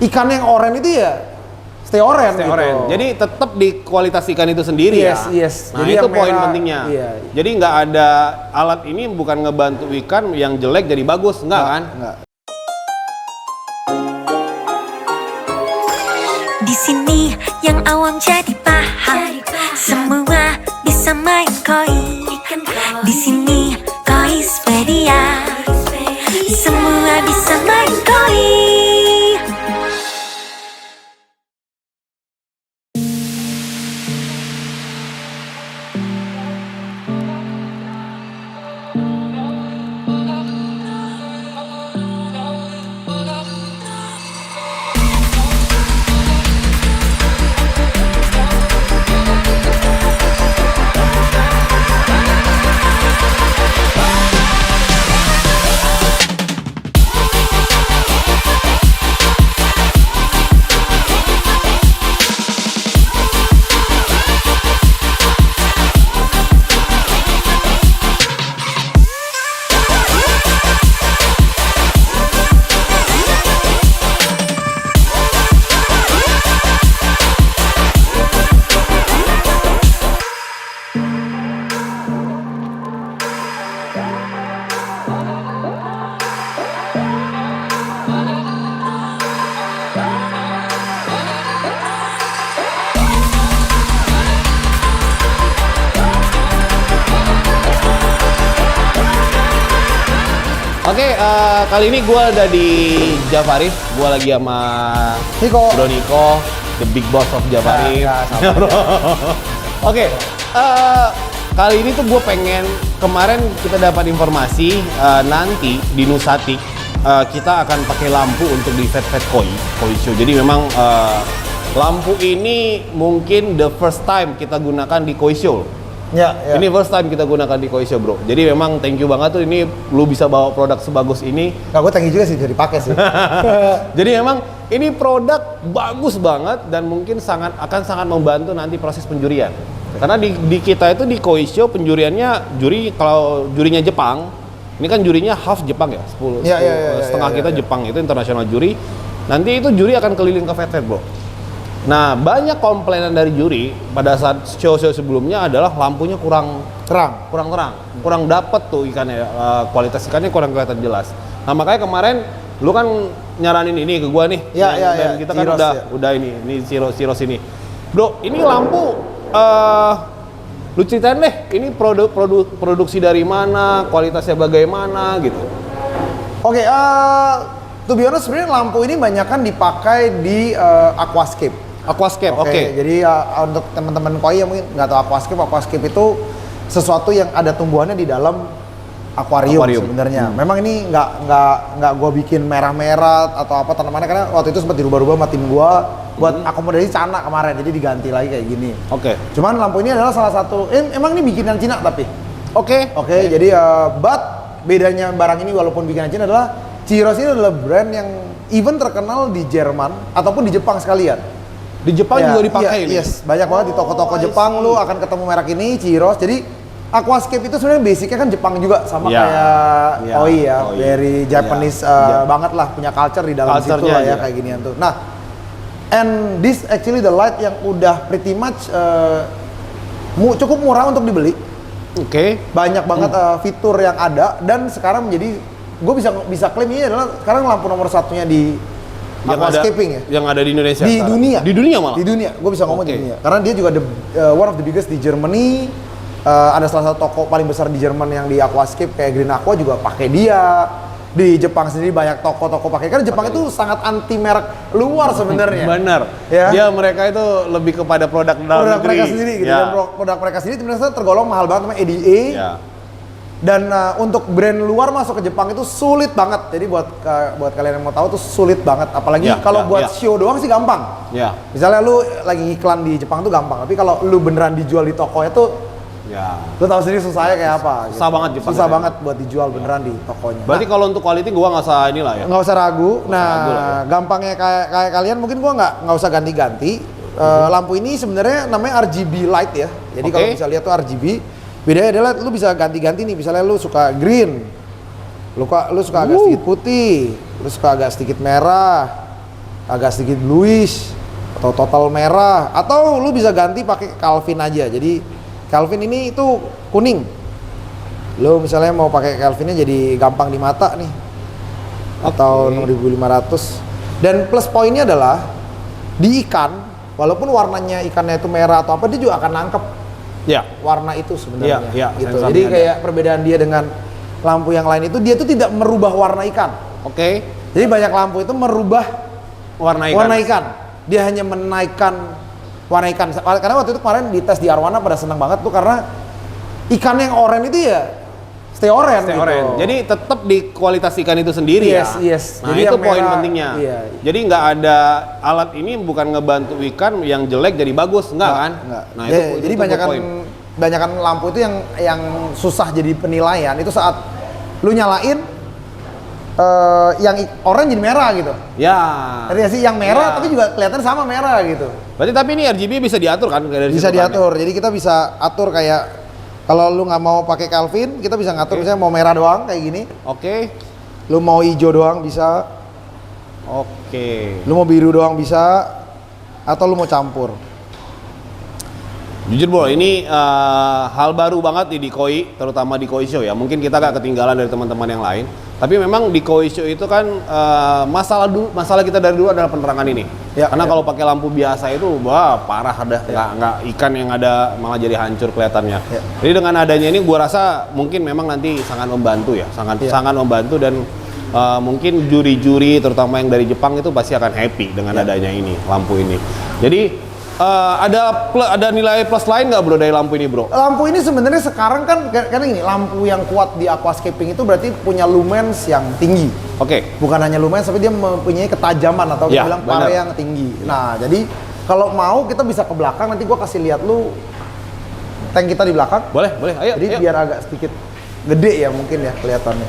ikan yang oranye itu ya stay oranye gitu. Jadi tetap di kualitas ikan itu sendiri Yes. Nah Jadi itu yang poin merah, pentingnya. iya. Jadi nggak ada alat ini bukan ngebantu ikan yang jelek jadi bagus, enggak kan? Enggak. Di sini yang awam jadi paham, semua bisa main koi. Di sini Koispedia, semua bisa main koi. Oke, kali ini gue ada di Javarif. Gue lagi sama Niko. Bro Niko, the big boss of Javarif. Nah, sama. Oke, kali ini tuh gue pengen, kemarin kita dapat informasi nanti di Nusatik kita akan pakai lampu untuk di Fat Koi Show. Jadi memang lampu ini mungkin the first time kita gunakan di Koi Show. Ya. Ini first time kita gunakan di Koi Show, bro. Jadi memang thank you banget tuh, ini lu bisa bawa produk sebagus ini. Nggak, gue thank you juga sih jadi pakai sih. Jadi memang ini produk bagus banget dan mungkin akan sangat membantu nanti proses penjurian. Karena di kita itu di Koi Show penjuriannya, kalau jurinya Jepang, ini kan jurinya half Jepang ya, 10 setengah kita Jepang, itu internasional juri. Nanti itu juri akan keliling ke Fat bro. Nah, banyak komplainan dari juri pada saat show-show sebelumnya adalah lampunya kurang terang, kurang dapet tuh ikannya, kualitas ikannya kurang kelihatan jelas. Nah, makanya kemarin lu kan nyaranin ini ke gua nih. Dan kita kan udah ini Siros ini. Bro, ini lampu lu ceritain deh, ini produksi dari mana, kualitasnya bagaimana gitu. Oke, to be honest sebenarnya lampu ini banyak kan dipakai di aquascape. Oke. Jadi untuk teman-teman koi yang mungkin nggak tahu aquascape itu sesuatu yang ada tumbuhannya di dalam akuarium. Sebenarnya. Memang ini nggak gue bikin merah-merah atau apa tanamannya, karena waktu itu sempat dirubah-rubah sama tim gue buat akomodasi Cana kemarin, jadi diganti lagi kayak gini. Oke. Cuman lampu ini adalah salah satu, emang ini bikinan Cina tapi. Oke. Jadi but bedanya barang ini walaupun bikinan Cina adalah Chiros ini adalah brand yang even terkenal di Jerman ataupun di Jepang sekalian. Di Jepang juga dipakai ini? Yes, banyak banget di toko-toko Jepang lu akan ketemu merek ini, Chiros. Jadi aquascape itu sebenarnya basicnya kan Jepang juga, sama kayak koi ya, very Japanese banget lah, punya culture di dalam situ lah ya, kayak ginian tuh. Nah, and this actually the light yang udah pretty much cukup murah untuk dibeli. Oke. Banyak banget fitur yang ada, dan sekarang menjadi, gue bisa klaim ini adalah sekarang lampu nomor satunya di aquascaping yang ada di Indonesia di sekarang. dunia. Di dunia malah? Di dunia, gue bisa ngomong di dunia. Karena dia juga one of the biggest di Germany. Ada salah satu toko paling besar di Jerman yang di aquascape kayak Green Aqua juga pakai dia. Di Jepang sendiri banyak toko-toko pakai. Karena Jepang itu sangat anti merek luar sebenarnya. Bener. Ya. Dia mereka itu lebih kepada produk dalam negeri. Mereka sendiri gitu. Dan produk mereka sendiri ternyata tergolong mahal banget, namanya EDA. Ya. Dan untuk brand luar masuk ke Jepang itu sulit banget. Jadi buat kalian yang mau tahu tuh sulit banget. Apalagi kalau buat show doang sih gampang. Ya. Misalnya lu lagi iklan di Jepang tuh gampang. Tapi kalau lu beneran dijual di tokonya tuh, lu tahu sendiri susahnya kayak apa. Susah banget Jepang. Susah banget buat dijual beneran di tokonya. Berarti kalau untuk quality gua nggak usah inilah ya. Nggak usah ragu. Gampangnya kayak kalian mungkin gua nggak usah ganti-ganti. Lampu ini sebenarnya namanya RGB light ya. Jadi kalau bisa lihat tuh RGB. Bedanya adalah lu bisa ganti-ganti nih, misalnya lu suka green, lu suka agak sedikit putih, lu suka agak sedikit merah, agak sedikit bluish atau total merah, atau lu bisa ganti pakai Calvin aja. Jadi Calvin ini itu kuning. Lu misalnya mau pakai Calvinnya jadi gampang di mata nih. Atau 6.500. Dan plus poinnya adalah di ikan, walaupun warnanya ikannya itu merah atau apa, dia juga akan nangkep warna itu sebenarnya. Gitu. Jadi kayak perbedaan dia dengan lampu yang lain itu, dia tuh tidak merubah warna ikan. Jadi banyak lampu itu merubah warna ikan. Dia hanya menaikkan warna ikan. Karena waktu itu kemarin di tes di Arwana pada senang banget tuh, karena ikan yang oranye itu ya stay oranye gitu. Jadi tetap di kualitas ikan itu sendiri ya. Yes. Nah, jadi itu poin merah, pentingnya. Iya. Jadi nggak ada alat ini bukan ngebantu ikan yang jelek jadi bagus, enggak kan? Enggak. Nah, Jadi banyakan lampu itu yang susah jadi penilaian itu saat lu nyalain yang oranye jadi merah gitu. Ya. Jadi sih yang merah tapi juga kelihatan sama merah gitu. Berarti tapi ini RGB bisa diatur kan dari Bisa situ diatur. Jadi kita bisa atur kayak kalau lu nggak mau pakai Calvin, kita bisa ngatur misalnya mau merah doang kayak gini. Lu mau hijau doang bisa. Lu mau biru doang bisa, atau lu mau campur. Jujur bro, ini hal baru banget di Koi, terutama di Koi Show ya. Mungkin kita agak ketinggalan dari teman-teman yang lain. Tapi memang di Koi Show itu kan masalah kita dari dulu adalah penerangan ini. Karena kalau pakai lampu biasa itu, wah parah, nggak ikan yang ada malah jadi hancur kelihatannya. Jadi dengan adanya ini, gua rasa mungkin memang nanti sangat membantu ya, sangat membantu, dan mungkin juri-juri terutama yang dari Jepang itu pasti akan happy dengan adanya ini, lampu ini. Jadi ada nilai plus lain nggak bro dari lampu ini bro? Lampu ini sebenarnya sekarang kan karena ini lampu yang kuat di aquascaping itu berarti punya lumens yang tinggi. Bukan hanya lumens, tapi dia mempunyai ketajaman atau kita bilang pare yang tinggi. Nah jadi kalau mau kita bisa ke belakang, nanti gua kasih lihat lu tank kita di belakang. Boleh, ayo. Jadi biar agak sedikit gede ya mungkin ya kelihatannya.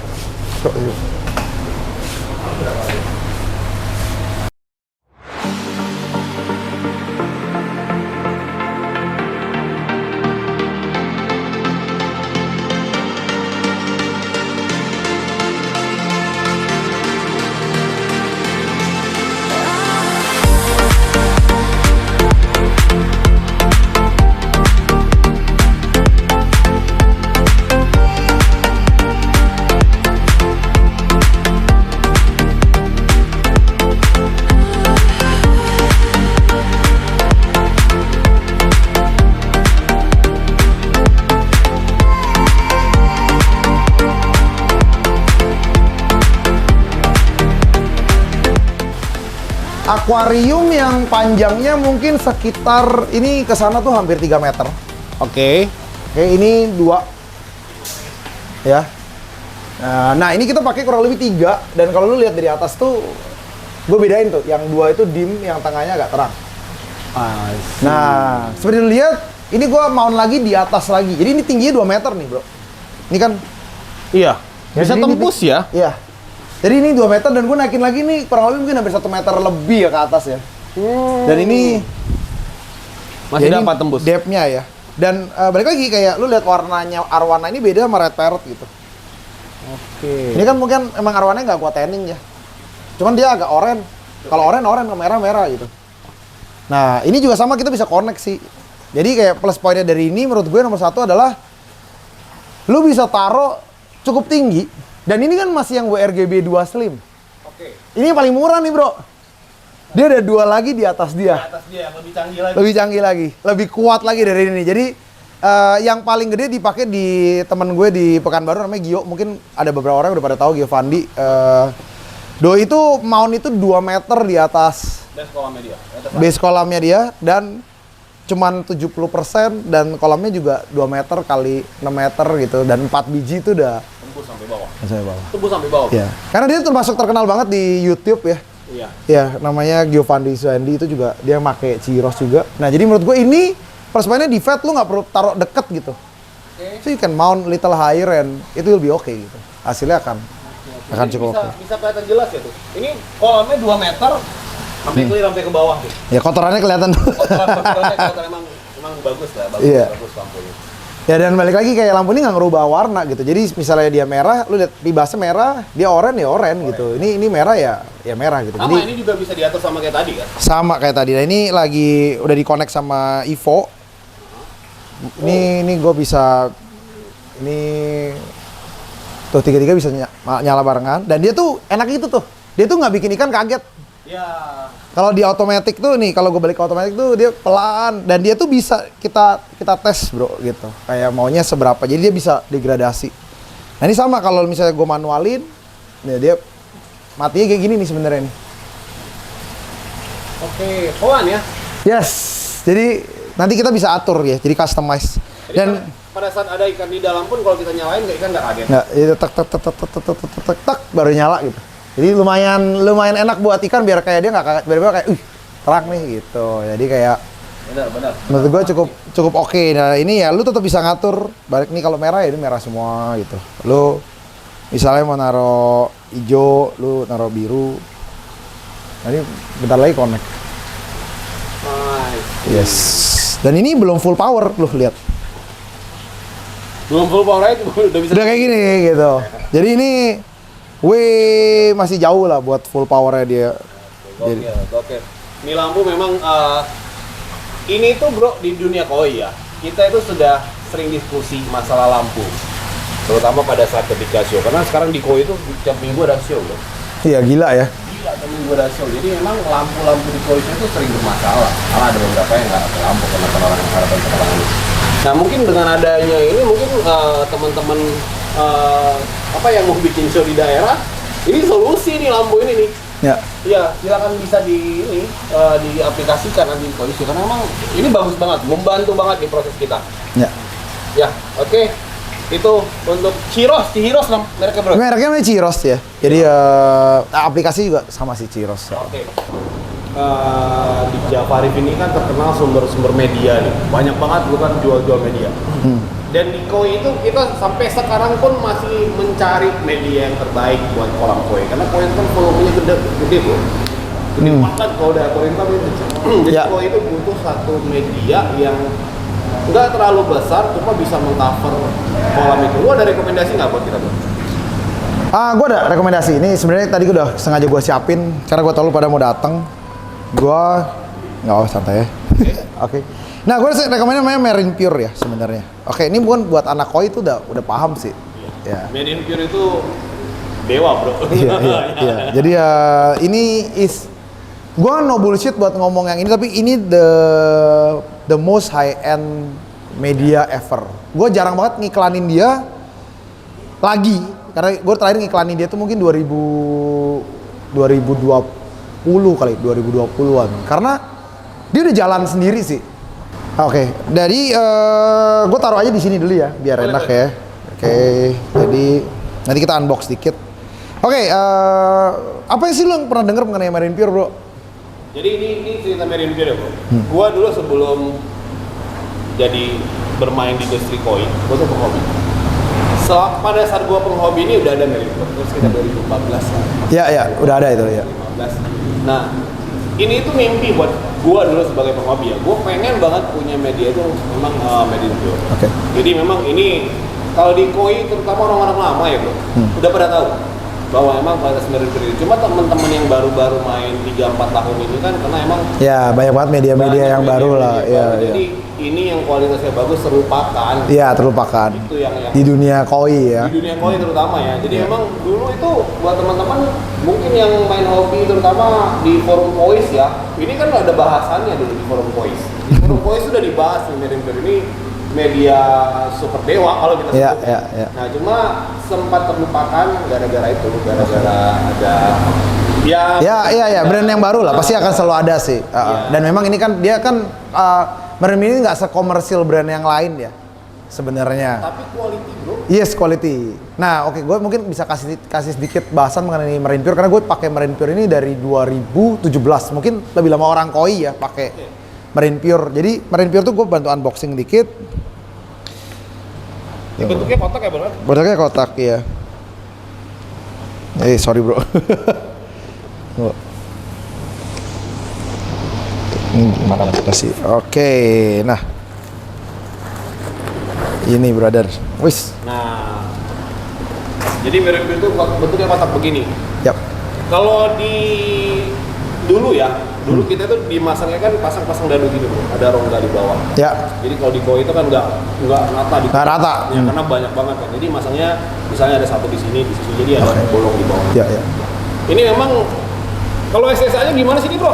Akuarium yang panjangnya mungkin sekitar ini ke sana tuh hampir 3 meter. Oke, ini 2. Ya. Nah, ini kita pakai kurang lebih 3, dan kalau lu lihat dari atas tuh gue bedain tuh, yang 2 itu dim, yang tengahnya agak terang. Nah, seperti lu lihat, ini gue mount lagi di atas lagi. Jadi ini tingginya 2 meter nih, Bro. Ini kan bisa tembus ya? Iya. Jadi ini 2 meter, dan gue naikin lagi nih kurang lebih mungkin hampir 1 meter lebih ya ke atas ya. Dan ini masih dapat tembus depth-nya ya. Dan balik lagi kayak lu lihat warnanya Arwana ini beda sama Red Parrot gitu. Ini kan mungkin emang Arwana nggak kuat tanning ya. Cuman dia agak oranye. Kalau oranye ke merah gitu. Nah, ini juga sama, kita bisa connect sih. Jadi kayak plus poinnya dari ini menurut gue nomor 1 adalah lu bisa taruh cukup tinggi. Dan ini kan masih yang WRGB 2 Slim. Ini yang paling murah nih bro. Dia ada 2 lagi di atas dia. Lebih canggih lagi. Lebih canggih lagi, lebih kuat lagi dari ini. Jadi yang paling gede dipakai di temen gue di Pekanbaru namanya Gio. Mungkin ada beberapa orang udah pada tahu Gio Fandi. Itu mount itu 2 meter di atas. Base kolamnya dia. Dan cuman 70%, dan kolamnya juga 2 meter kali 6 meter gitu. Dan 4 biji itu udah tembus sampai bawah. Tembus sampai bawah. Ya. Karena dia termasuk terkenal banget di YouTube ya. Ya, namanya Giovanni Suendi, itu juga dia pakai Ciros juga. Nah, jadi menurut gue ini plus pointnya di fat lu nggak perlu taruh deket gitu. So you can mount little higher and it will be okay gitu. Hasilnya akan cukup oke. Bisa kelihatan jelas ya tuh. Ini kolamnya 2 meter sampai clear sampai ke bawah tuh. Ya kotorannya kelihatan. Kotoran emang bagus lah, bagus lampunya. Ya dan balik lagi kayak lampu ini nggak ngerubah warna gitu. Jadi misalnya dia merah, lu lihat pibasnya merah, dia oranye ya oranye gitu. Ini merah ya merah gitu. Sama Jadi ini juga bisa diatur sama kayak tadi kan? sama kayak tadi. Nah ini lagi udah di-connect sama Evo. Ini gue bisa ini tuh tiga-tiga bisa nyala barengan dan dia tuh enak gitu tuh. Dia tuh nggak bikin ikan kaget. Ya. Kalau di otomatis tuh nih, kalau gue balik ke otomatis tuh dia pelan dan dia tuh bisa kita tes bro gitu. Kayak maunya seberapa, jadi dia bisa degradasi. Nah ini sama kalau misalnya gue manualin, ya dia matinya kayak gini nih sebenarnya nih. Oke, Hoan ya. Yes, jadi nanti kita bisa atur ya, jadi customize. Jadi Dan pada saat ada ikan di dalam pun kalau kita nyalain ikan nggak kaget. nggak, itu tak baru nyala gitu. Jadi lumayan enak buat ikan biar kayak dia nggak kaget, biar kayak terang nih gitu. Jadi kayak Benar. menurut gue cukup oke. Nah ini ya lu tetap bisa ngatur. Balik nih kalau merah ya ini merah semua gitu. Lu misalnya mau naro hijau, lu naro biru. Nah ini bentar lagi connect. Nice. Yes. Dan ini belum full power, lu lihat. Belum full power aja udah bisa. Udah kayak gini gitu. Jadi ini masih jauh lah buat full powernya dia. Jadi Oke. Ini lampu memang ini tuh bro di dunia koi ya. Kita itu sudah sering diskusi masalah lampu. Terutama pada saat ketika show. Karena sekarang di koi itu tiap minggu ada show bro. iya gila ya. Gila tiap minggu ada show. Jadi memang lampu-lampu di koi itu sering bermasalah. Karena ada beberapa yang nggak ada lampu karena penerangan harapan penerangan ini. Nah mungkin dengan adanya ini mungkin teman-teman yang mau bikin show di daerah ini solusi nih lampu ini nih. Ya. Iya, silakan bisa diaplikasikan nanti di kondisi karena memang ini bagus banget, membantu banget di proses kita. Ya. Ya, oke. Itu untuk Chiros mereknya bro. Mereknya namanya Chiros ya. Jadi aplikasi juga sama si Chiros. Oke. Di Jafarif ini kan terkenal sumber-sumber media nih. Banyak banget bukan jual-jual media. Dan di koi itu kita sampai sekarang pun masih mencari media yang terbaik buat kolam koi. Karena koi itu kan volumenya gede bro. Gede banget kalau udah koi itu. Jadi koi itu butuh satu media yang nggak terlalu besar, cuma bisa mengcover kolam itu. Lu ada rekomendasi nggak buat kita bro? Gue ada rekomendasi. Ini sebenarnya tadi gue udah sengaja gue siapin karena gue tahu lu pada mau datang. Gue nggak santai ya. Oke. Nah, gue rekomendasi namanya Marine Pure ya sebenarnya. Oke, ini bukan buat anak koi itu udah paham sih. Ya. Marine Pure itu dewa bro. Iya. Jadi ini gue no bullshit buat ngomong yang ini, tapi ini the most high end media ever. Gue jarang banget ngiklanin dia lagi, karena gue terakhir ngiklanin dia tuh mungkin 2020 kali, 2020-an. Karena dia udah jalan sendiri sih. Oke, jadi gue taruh aja di sini dulu ya, biar enak ya. Oke, jadi nanti kita unbox dikit. Oke, apa sih lo yang pernah denger mengenai Marine Pure bro? Jadi ini cerita Marine Pure ya bro. Gua dulu sebelum jadi bermain di industri koi, gua tuh penghobi. Pada saat gua penghobi ini udah ada Marine Pure, terus kita 2014 lah. Iya, udah ada itu ya. 2015. Nah, ini tuh mimpi buat gua dulu sebagai penghobi ya. Gua pengen banget punya media itu memang Marine Pure. Oke. Jadi memang ini kalau di koi terutama orang-orang lama ya bro, udah pada tahu bahwa emang kualitas Marine Pure ini. Cuma teman-teman yang baru-baru main 3-4 tahun ini kan karena emang ya banyak banget media-media yang baru lah. Iya. Jadi ini yang kualitasnya bagus terlupakan. Iya, terlupakan. Itu yang di dunia koi ya. Di dunia koi terutama ya. Jadi memang dulu itu buat teman-teman mungkin yang main hobi terutama di forum kois ya. Ini kan ada bahasannya dulu di forum kois. Di forum kois sudah dibahas Marine Pure ini media super dewa kalau kita sebut. Iya. Nah, cuma sempat terlupakan gara-gara itu, gara-gara ada Ya, brand yang baru lah, pasti akan selalu ada sih. Dan memang ini kan dia kan Marine ini nggak sekomersil brand yang lain ya sebenarnya. Tapi quality bro. Yes, quality. Nah, oke, gue mungkin bisa kasih sedikit bahasan mengenai Marine Pure karena gue pakai Marine Pure ini dari 2017. Mungkin lebih lama orang koi ya pakai Marine Pure. Jadi Marine Pure tuh gue bantu unboxing dikit. Bentuknya kotak ya bro? Bentuknya kotak ya. Sorry bro. Ini mana sih? Oke, nah Ini brother. Wis. Nah, jadi mirip itu bentuknya kotak begini. Yap. Kalau di dulu kita tuh dimasangnya kan pasang-pasang dadu gitu bro, ada rongga di bawah. Ya. Jadi kalau di koi itu kan nggak rata di. Nggak rata. Ya, karena banyak banget kan. Jadi masangnya misalnya ada satu di sini, jadi ada bolong di bawah. Ya, ya. Ini memang kalau SSA-nya gimana sih nih bro?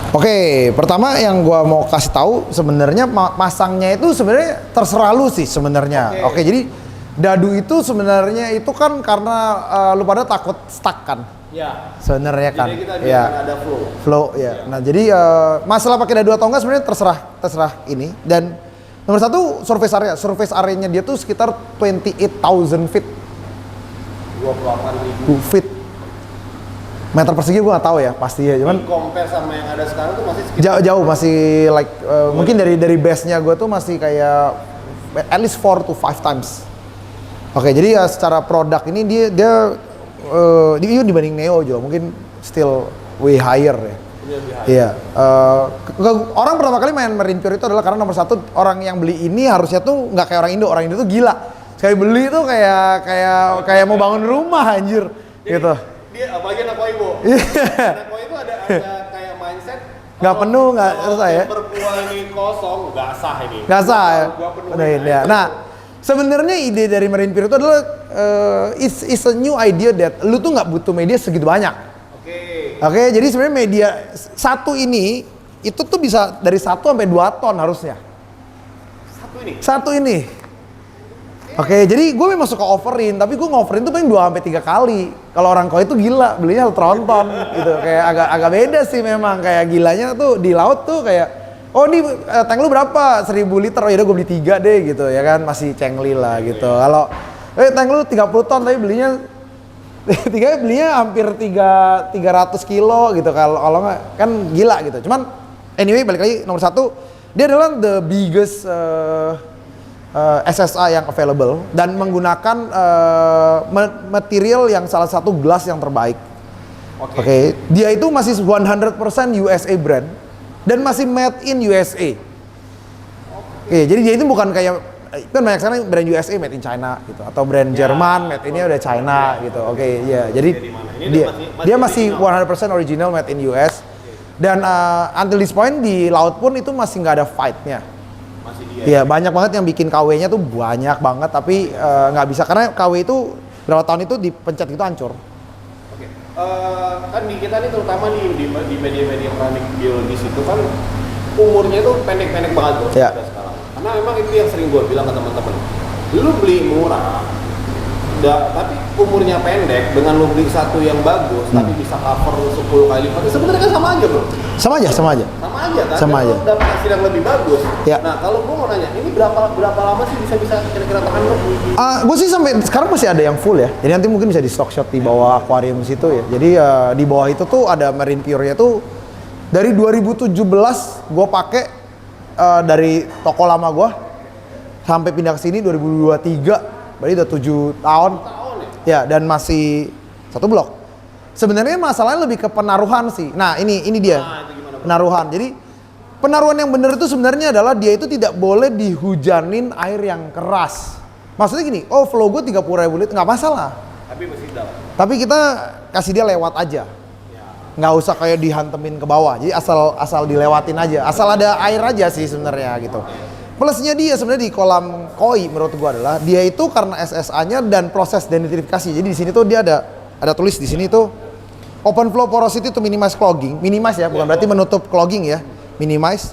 Oke, pertama yang gua mau kasih tahu sebenarnya masangnya itu sebenarnya terserah lu sih sebenarnya. Oke, jadi dadu itu sebenarnya itu kan karena lu pada takut stuck kan. Ya. Sebenarnya kan. Jadi kita ya. ada flow. Flow ya. Nah, jadi masalah pakai dadu atau enggak sebenarnya terserah ini. Dan nomor satu surface area. Surface areanya dia tuh sekitar 28,000 feet. 28.000 feet. Meter persegi gue nggak tahu ya pasti ya, cuman compare sama yang ada sekarang tuh masih sekitar jauh masih like mungkin dari base-nya gue tuh masih kayak at least 4 to 5 times. Oke, jadi ya secara produk ini dia dibanding Neo juga mungkin still way higher ya. Iya. Orang pertama kali main Marine Pure itu adalah karena nomor satu orang yang beli ini harusnya tuh nggak kayak orang Indo. Orang Indo tuh gila. Sekali beli tuh kayak mau bangun rumah anjir. Jadi, gitu. Dia bagian Akoi Bu. Akoi itu ada kayak mindset nggak penuh, nggak selesai ya. Berbuah ini kosong, nggak sah ini. Nggak sah ya. Gua penuhin Ya. Nah, sebenarnya ide dari Marine Pure itu adalah it's a new idea that lu tuh nggak butuh media segitu banyak. Oke, jadi sebenarnya media satu ini itu tuh bisa dari 1 sampai 2 ton harusnya. Satu ini. Oke, jadi gue memang suka overin, tapi gue ngoverin tuh paling 2 sampai 3 kali. Kalau orang koi itu gila, belinya tronton gitu. Kayak agak beda sih memang, kayak gilanya tuh di laut tuh kayak oh ini tank lu berapa? 1000 liter, oh yaudah gue beli 3 deh gitu ya kan, masih cengli lah gitu. Kalau tank lu 30 ton tapi belinya hampir 300 kilo gitu, kalau nggak kan gila gitu. Cuman anyway balik lagi nomor satu, dia adalah the biggest SSA yang available dan menggunakan material yang salah satu gelas yang terbaik. Oke. Dia itu masih 100% USA brand dan masih made in USA. Oke, jadi dia itu bukan kayak kan banyak sana brand USA made in China gitu atau brand Jerman made ini udah China gitu. Oke, ya. Jadi dia masih 100% original made in US. Dan until this point di laut pun itu masih nggak ada fight-nya. Iya, banyak banget yang bikin KW-nya tuh banyak banget tapi nggak bisa karena KW itu berapa tahun itu dipencet gitu hancur. Oke. Kan di kita nih terutama di media-media keramik biologis itu kan umurnya itu pendek-pendek banget bro. Ya. Sekarang. Karena memang itu yang sering gue bilang ke teman-teman. Lu beli murah, tapi umurnya pendek dengan lu beli satu yang bagus tapi bisa cover 10 kali lipat. Sebenarnya kan sama aja bro. Sama aja kan. Sama aja. Dapat hasil yang lebih bagus. Ya. Nah kalau gue mau nanya, ini berapa lama sih bisa kira-kira tahan bro? Gue sih sampai sekarang masih ada yang full ya. Jadi nanti mungkin bisa di stock shot di bawah aquarium situ ya. Jadi di bawah itu tuh ada Marine Pure-nya tuh dari 2017 gue pakai dari toko lama gue sampai pindah ke sini 2023. Berarti udah 7 tahun. Ya, dan masih satu blok. Sebenarnya masalahnya lebih ke penaruhan sih. Nah, ini dia. Penaruhan. Jadi penaruhan yang benar itu sebenarnya adalah dia itu tidak boleh dihujanin air yang keras. Maksudnya gini, oh flow gue 30.000 liter nggak masalah. Tapi kita kasih dia lewat aja. Nggak usah kayak dihantemin ke bawah. Jadi asal dilewatin aja. Asal ada air aja sih sebenarnya gitu. Plusnya dia sebenarnya di kolam koi menurut gua adalah dia itu karena SSA-nya dan proses denitrifikasi. Jadi di sini tuh dia ada tulis di sini tuh open flow porosity to minimize clogging. Minimize ya, bukan berarti menutup clogging ya. Minimize.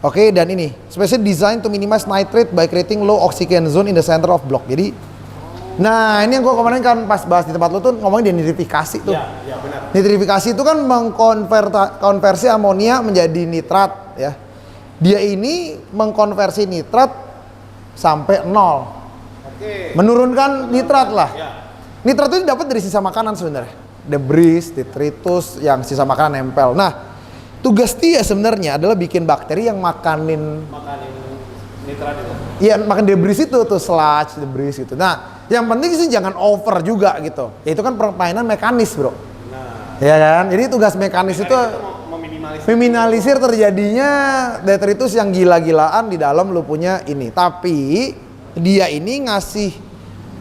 Oke, dan ini specially designed to minimize nitrate by creating low oxygen zone in the center of block. Jadi nah, ini yang gua kemarin kan pas bahas di tempat lu tuh ngomongin denitrifikasi tuh. Iya, benar. Nitrifikasi itu kan mengkonversi amonia menjadi nitrat ya. Dia ini mengkonversi nitrat sampai 0. Menurunkan nitrat lah. Nitrat itu dapat dari sisa makanan sebenarnya. Debris, detritus yang sisa makanan nempel. Nah, tugas dia sebenarnya adalah bikin bakteri yang makanin nitrat itu. Iya, makan debris itu tuh sludge, debris gitu. Nah, yang penting sih jangan over juga gitu. Ya itu kan permainan mekanis, bro. Nah, ya kan? Jadi tugas mekanis itu meminimalisir terjadinya detritus yang gila-gilaan di dalam lu punya ini. Tapi dia ini ngasih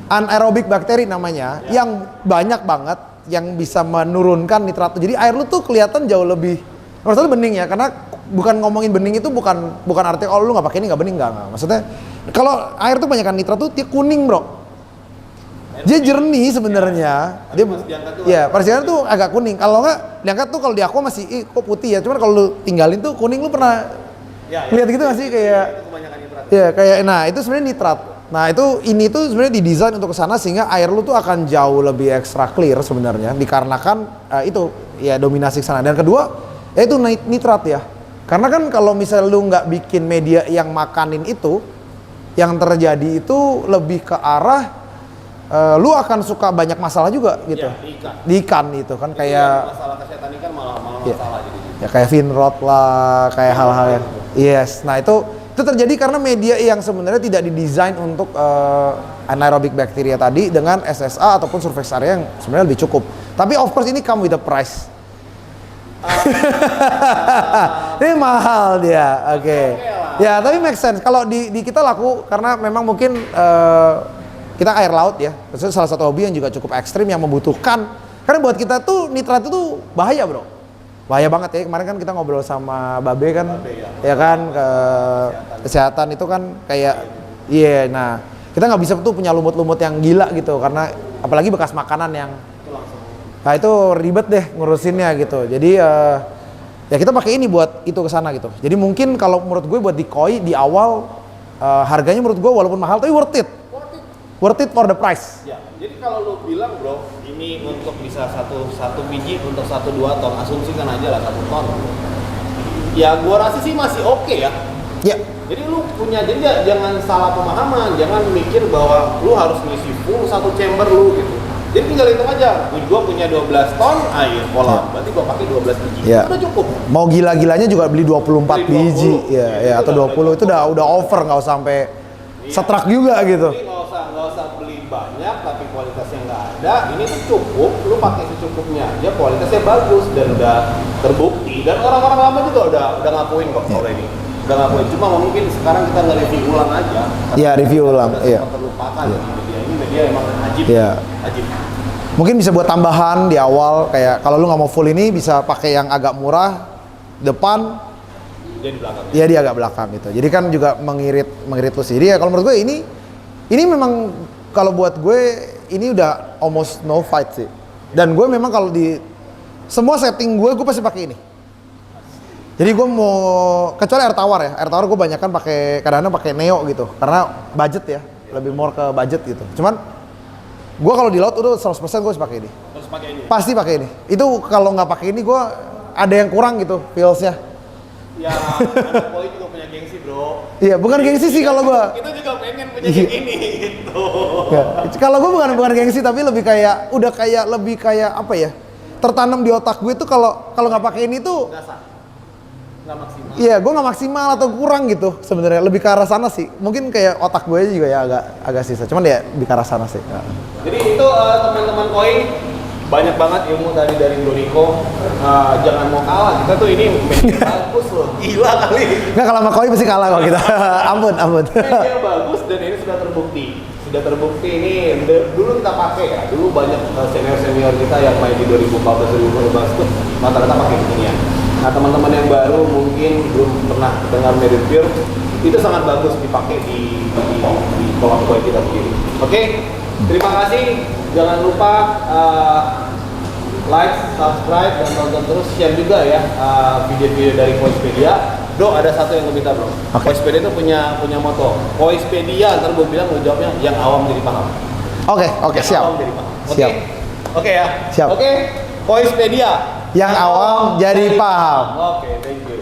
anaerobic bakteri namanya, yang banyak banget yang bisa menurunkan nitrat. Jadi air lu tuh kelihatan jauh lebih, maksudnya bening ya, karena bukan ngomongin bening itu bukan arti lu nggak pakai ini nggak bening, nggak. Maksudnya kalau air tuh banyakkan nitrat tuh dia kuning bro. Dia jernih sebenarnya. Dia ya persiapan tuh agak kuning. Kalau nggak diangkat tuh, kalau di aqua masih kok putih ya. Cuman kalau lu tinggalin tuh kuning. Lu pernah lihat gitu nggak sih kayak? Ya kayak, nah itu sebenarnya nitrat. Nah ini tuh sebenarnya didesain untuk kesana sehingga air lu tuh akan jauh lebih ekstra clear sebenarnya, dikarenakan itu ya dominasi kesana. Dan kedua itu nitrat ya. Karena kan kalau misalnya lu nggak bikin media yang makanin itu, yang terjadi itu lebih ke arah lu akan suka banyak masalah juga gitu. Ya, di ikan itu kan itu kayak masalah kesehatan ikan malah masalah jadi. Ya kayak fin rot lah, kayak hal-hal yang yes. Nah itu terjadi karena media yang sebenarnya tidak didesain untuk anaerobic bacteria tadi dengan SSA ataupun surface area yang sebenarnya lebih cukup. Tapi of course ini come with a price. Ini mahal dia, oke. Ya tapi make sense. Kalau di kita laku karena memang mungkin kita air laut ya. Itu salah satu hobi yang juga cukup ekstrim yang membutuhkan. Karena buat kita tuh nitrat itu bahaya bro. Bahaya banget ya. Kemarin kan kita ngobrol sama Babe kan, ya kan ke kesehatan itu kan kayak iya. Nah kita nggak bisa tuh punya lumut-lumut yang gila gitu karena apalagi bekas makanan yang nah itu ribet deh ngurusinnya gitu. Jadi ya kita pakai ini buat itu kesana gitu. Jadi mungkin kalau menurut gue buat di koi di awal harganya menurut gue walaupun mahal tapi worth it for the price. Ya, jadi kalau lu bilang bro, ini untuk bisa satu biji untuk 1-2 ton, asumsikan aja lah 1 ton. Ya gua rasa sih masih oke ya. Ya. Jadi lu punya, jadi jangan salah pemahaman, jangan mikir bahwa lu harus ngisi full 1 chamber lu gitu. Jadi tinggal hitung aja, gua punya 12 ton air kolam, berarti gua pakai 12 biji. Ya. Udah cukup. Mau gila-gilanya juga beli 24 biji ya atau 20 itu udah over, nggak usah sampai setrak juga gitu. Jadi nggak usah beli banyak tapi kualitasnya nggak ada. Ini tuh cukup, lu pakai secukupnya aja, kualitasnya bagus dan udah terbukti. Dan orang-orang lama juga udah ngakuin kok ini. Udah ngakuin. Cuma mungkin sekarang kita nge-review ulang aja. Iya, review ulang. Iya. Terlupakan media ini, media emang ajib. Iya. Ajib. Mungkin bisa buat tambahan di awal kayak kalau lu nggak mau full ini bisa pakai yang agak murah depan. Dia di belakang. Iya dia agak belakang gitu. Jadi kan juga mengirit lu sendiri ya. Kalau menurut gue ini memang kalau buat gue ini udah almost no fight sih. Dan gue memang kalau di semua setting gue pasti pakai ini. Jadi gue mau kecuali air tawar ya. Air tawar gue banyak kan pakai kadang-kadang pakai Neo gitu karena budget ya. Lebih more ke budget gitu. Cuman gue kalau di laut udah 100% gue harus pakai ini. Terus pakai ini. Pasti pakai ini. Itu kalau nggak pakai ini gue ada yang kurang gitu feelsnya. Ya, anak koi juga punya gengsi bro. Iya, bukan gengsi sih kalau gua. Kita juga pengen punya kayak gini gitu. Ya. Kalau gua bukan gengsi tapi lebih kayak lebih kayak apa ya? Tertanam di otak gue tuh kalau nggak pakai ini tuh nggak maksimal. Iya, gua nggak maksimal atau kurang gitu sebenarnya. Lebih ke arah sana sih. Mungkin kayak otak gue juga ya agak sisa. Cuman ya lebih ke arah sana sih. Ya. Jadi itu teman-teman koi banyak banget ilmu tadi dari Doriko. Jangan mau kalah, kita tuh ini media bagus loh, gila kali. Nggak, kalau sama koi pasti kalah kok kita. ampun. Media bagus dan ini sudah terbukti ini dulu kita pakai ya, dulu banyak senior kita yang main di 2014-2015 tuh rata-rata pakai beginian. Nah teman-teman yang baru mungkin belum pernah dengar Merit Pure, itu sangat bagus dipakai di kolam koi kita begini. Oke, terima kasih. Jangan lupa like, subscribe, dan tonton terus, share juga ya video-video dari Koispedia. Bro, ada satu yang gue minta bro. Okay. Koispedia itu punya moto. Koispedia, ntar gue bilang gue jawabnya yang awam jadi paham. Oke, siap. Oke. Oke ya. Siap. Oke. Koispedia. Yang awam jadi paham. Oke, thank you.